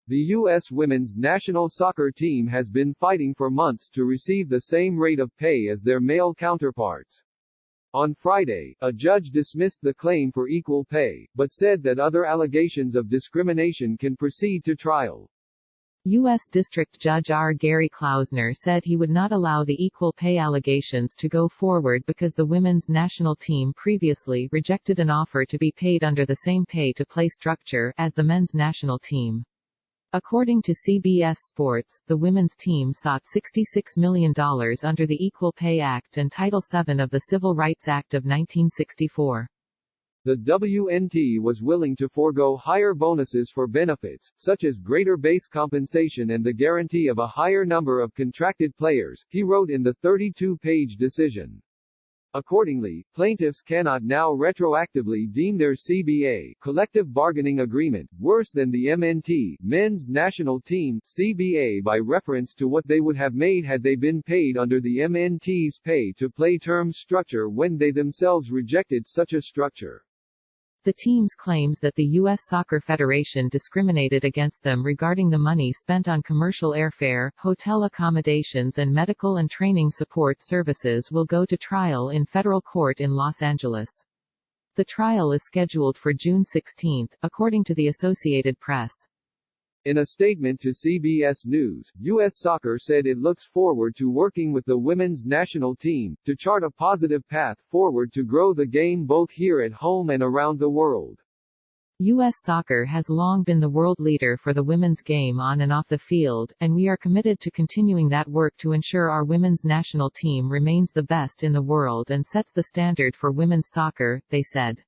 The U.S. women's national soccer team has been fighting for months to receive the same rate of pay as their male counterparts. On Friday, a judge dismissed the claim for equal pay, but said that other allegations of discrimination can proceed to trial. U.S. District Judge R. Gary Klausner said he would not allow the equal pay allegations to go forward because the women's national team previously rejected an offer to be paid under the same pay-to-play structure as the men's national team. According to CBS Sports, the women's team sought $66 million under the Equal Pay Act and Title VII of the Civil Rights Act of 1964. The WNT was willing to forego higher bonuses for benefits, such as greater base compensation and the guarantee of a higher number of contracted players, he wrote in the 32-page decision. Accordingly, plaintiffs cannot now retroactively deem their CBA collective bargaining agreement worse than the MNT men's national team CBA by reference to what they would have made had they been paid under the MNT's pay-to-play term structure when they themselves rejected such a structure. The teams claims that the U.S. Soccer Federation discriminated against them regarding the money spent on commercial airfare, hotel accommodations and medical and training support services will go to trial in federal court in Los Angeles. The trial is scheduled for June 16, according to the Associated Press. In a statement to CBS News, U.S. Soccer said it looks forward to working with the women's national team, to chart a positive path forward to grow the game both here at home and around the world. U.S. Soccer has long been the world leader for the women's game on and off the field, and we are committed to continuing that work to ensure our women's national team remains the best in the world and sets the standard for women's soccer, they said.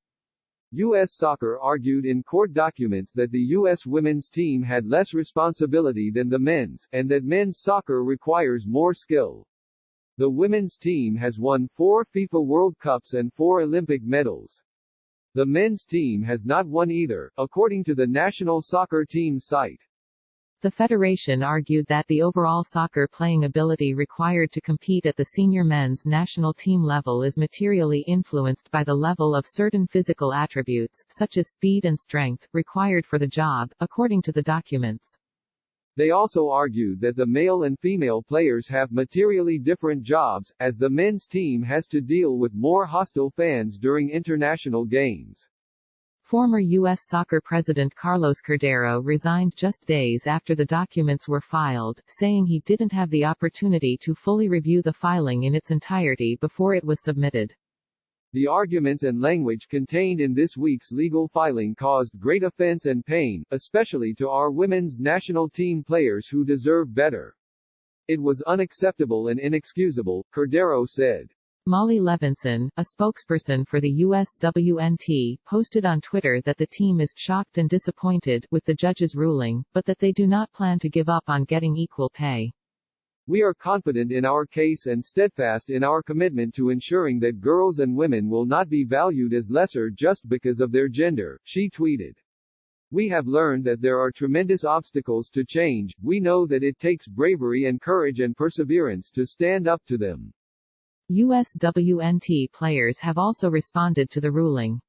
U.S. Soccer argued in court documents that the U.S. women's team had less responsibility than the men's, and that men's soccer requires more skill. The women's team has won 4 FIFA World Cups and 4 Olympic medals. The men's team has not won either, according to the National Soccer Team site. The federation argued that the overall soccer playing ability required to compete at the senior men's national team level is materially influenced by the level of certain physical attributes, such as speed and strength, required for the job, according to the documents. They also argued that the male and female players have materially different jobs, as the men's team has to deal with more hostile fans during international games. Former U.S. Soccer President Carlos Cordero resigned just days after the documents were filed, saying he didn't have the opportunity to fully review the filing in its entirety before it was submitted. The arguments and language contained in this week's legal filing caused great offense and pain, especially to our women's national team players who deserve better. It was unacceptable and inexcusable, Cordero said. Molly Levinson, a spokesperson for the USWNT, posted on Twitter that the team is shocked and disappointed with the judge's ruling, but that they do not plan to give up on getting equal pay. We are confident in our case and steadfast in our commitment to ensuring that girls and women will not be valued as lesser just because of their gender, she tweeted. We have learned that there are tremendous obstacles to change. We know that it takes bravery and courage and perseverance to stand up to them. USWNT players have also responded to the ruling.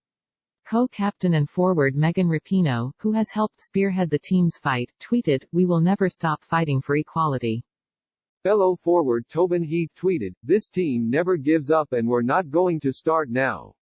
Co-captain and forward Megan Rapinoe, who has helped spearhead the team's fight, tweeted, "We will never stop fighting for equality." Fellow forward Tobin Heath tweeted, "This team never gives up and we're not going to start now."